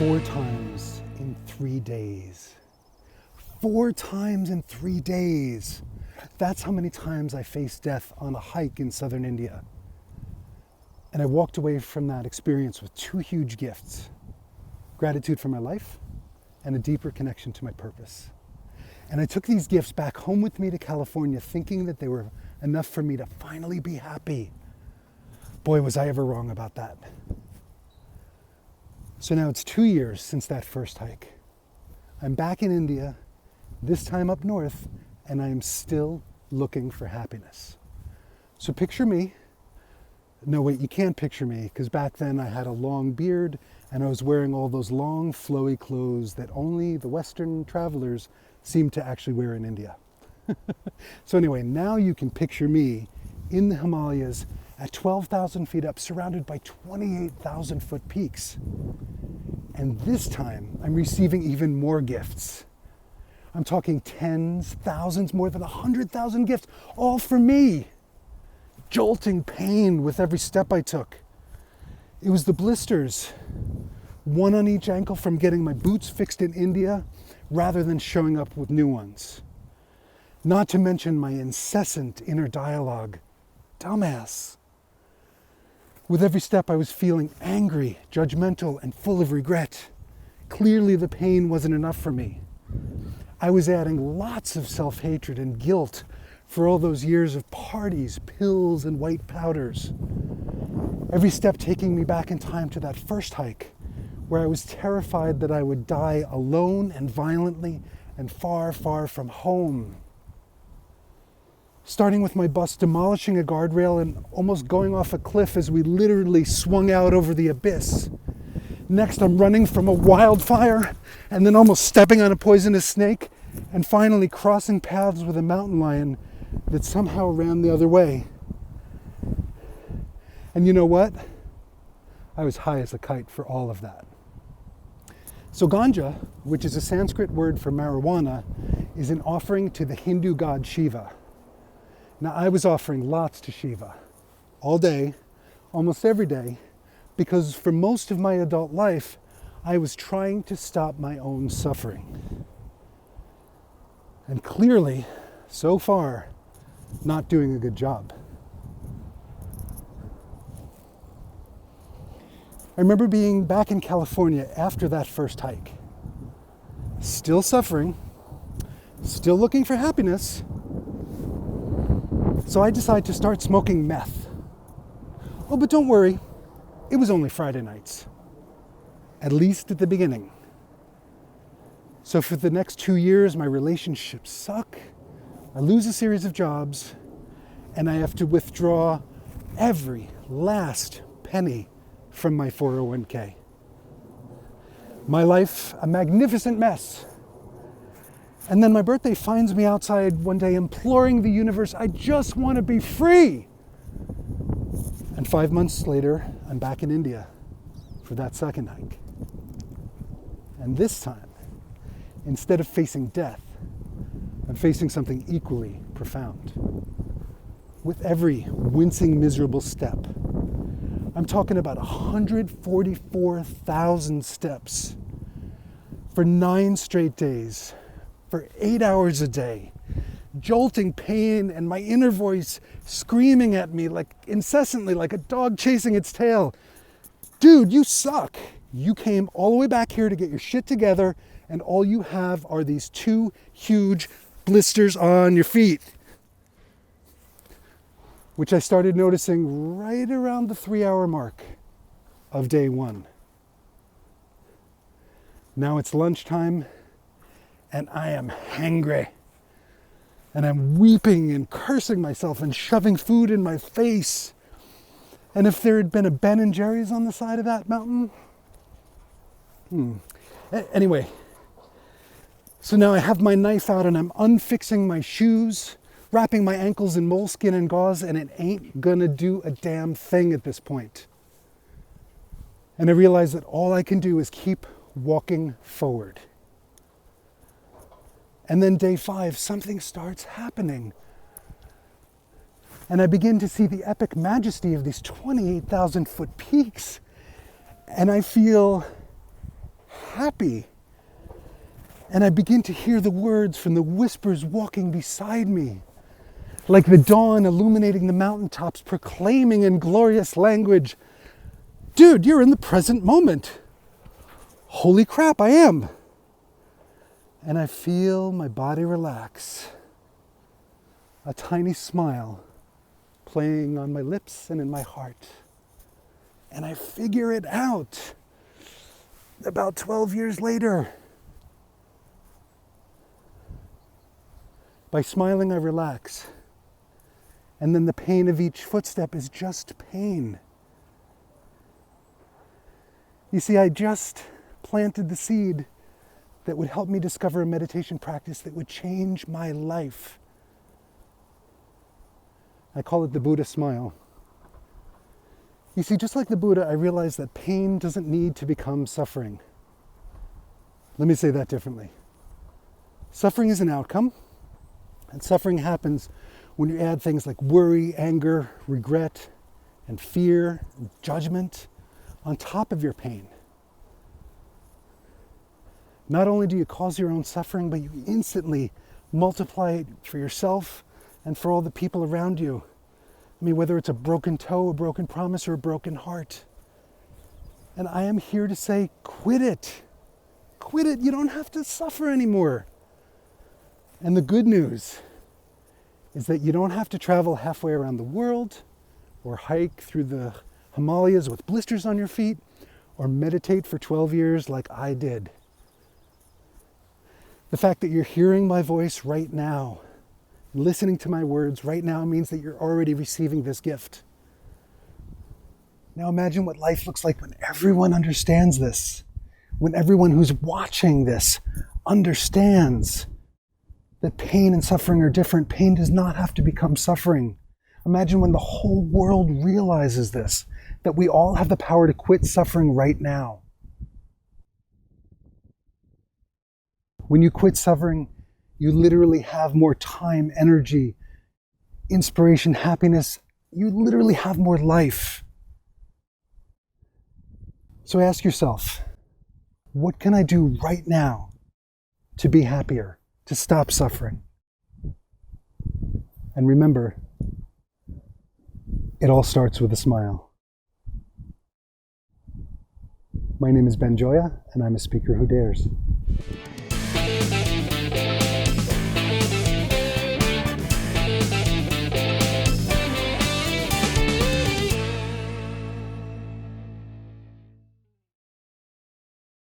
4 times in 3 days. 4 times in 3 days. That's how many times I faced death on a hike in southern India. And I walked away from that experience with 2 huge gifts: gratitude for my life and a deeper connection to my purpose. And I took these gifts back home with me to California, thinking that they were enough for me to finally be happy. Boy, was I ever wrong about that. So now it's 2 years since that first hike. I'm back in India, this time up north, and I am still looking for happiness. So picture me. No, wait, you can't picture me, because back then I had a long beard and I was wearing all those long, flowy clothes that only the Western travelers seem to actually wear in India. So anyway, now you can picture me in the Himalayas at 12,000 feet up, surrounded by 28,000 foot peaks. And this time I'm receiving even more gifts. I'm talking tens, thousands, more than 100,000 gifts, all for me. Jolting pain with every step I took. It was the blisters, one on each ankle from getting my boots fixed in India rather than showing up with new ones. Not to mention my incessant inner dialogue. Dumbass. With every step I was feeling angry, judgmental, and full of regret. Clearly the pain wasn't enough for me. I was adding lots of self-hatred and guilt for all those years of parties, pills, and white powders. Every step taking me back in time to that first hike, where I was terrified that I would die alone and violently and far, far from home. Starting with my bus demolishing a guardrail and almost going off a cliff as we literally swung out over the abyss. Next, I'm running from a wildfire and then almost stepping on a poisonous snake, and finally crossing paths with a mountain lion that somehow ran the other way. And you know what? I was high as a kite for all of that. So ganja, which is a Sanskrit word for marijuana, is an offering to the Hindu god Shiva. Now I was offering lots to Shiva, all day, almost every day, because for most of my adult life, I was trying to stop my own suffering. And clearly, so far, not doing a good job. I remember being back in California after that first hike. Still suffering, still looking for happiness. So I decided to start smoking meth. Oh, but don't worry, it was only Friday nights. At least at the beginning. So for the next 2 years, my relationships suck. I lose a series of jobs, and I have to withdraw every last penny from my 401k. My life, a magnificent mess. And then my birthday finds me outside one day imploring the universe, I just want to be free. And 5 months later, I'm back in India for that second hike. And this time, instead of facing death, I'm facing something equally profound. With every wincing, miserable step, I'm talking about 144,000 steps for 9 straight days, for 8 hours a day, jolting pain and my inner voice screaming at me like incessantly, like a dog chasing its tail. Dude, you suck. You came all the way back here to get your shit together, and all you have are these 2 huge blisters on your feet. Which I started noticing right around the 3-hour mark of day 1. Now it's lunchtime, and I am hangry. And I'm weeping and cursing myself and shoving food in my face. And if there had been a Ben & Jerry's on the side of that mountain... Anyway, so now I have my knife out and I'm unfixing my shoes, wrapping my ankles in moleskin and gauze, and it ain't gonna do a damn thing at this point. And I realize that all I can do is keep walking forward. And then day 5, something starts happening. And I begin to see the epic majesty of these 28,000 foot peaks. And I feel happy. And I begin to hear the words from the whispers walking beside me, like the dawn illuminating the mountaintops, proclaiming in glorious language, dude, you're in the present moment. Holy crap, I am. And I feel my body relax. A tiny smile playing on my lips and in my heart. And I figure it out about 12 years later. By smiling, I relax. And then the pain of each footstep is just pain. You see, I just planted the seed that would help me discover a meditation practice that would change my life. I call it the Buddha smile. You see, just like the Buddha, I realized that pain doesn't need to become suffering. Let me say that differently. Suffering is an outcome, and suffering happens when you add things like worry, anger, regret, and fear, and judgment on top of your pain. Not only do you cause your own suffering, but you instantly multiply it for yourself and for all the people around you. I mean, whether it's a broken toe, a broken promise, or a broken heart. And I am here to say, quit it. Quit it. You don't have to suffer anymore. And the good news is that you don't have to travel halfway around the world, or hike through the Himalayas with blisters on your feet, or meditate for 12 years like I did. The fact that you're hearing my voice right now, listening to my words right now, means that you're already receiving this gift. Now imagine what life looks like when everyone understands this, when everyone who's watching this understands that pain and suffering are different. Pain does not have to become suffering. Imagine when the whole world realizes this, that we all have the power to quit suffering right now. When you quit suffering, you literally have more time, energy, inspiration, happiness. You literally have more life. So ask yourself, what can I do right now to be happier, to stop suffering? And remember, it all starts with a smile. My name is Ben Gioia, and I'm a speaker who dares.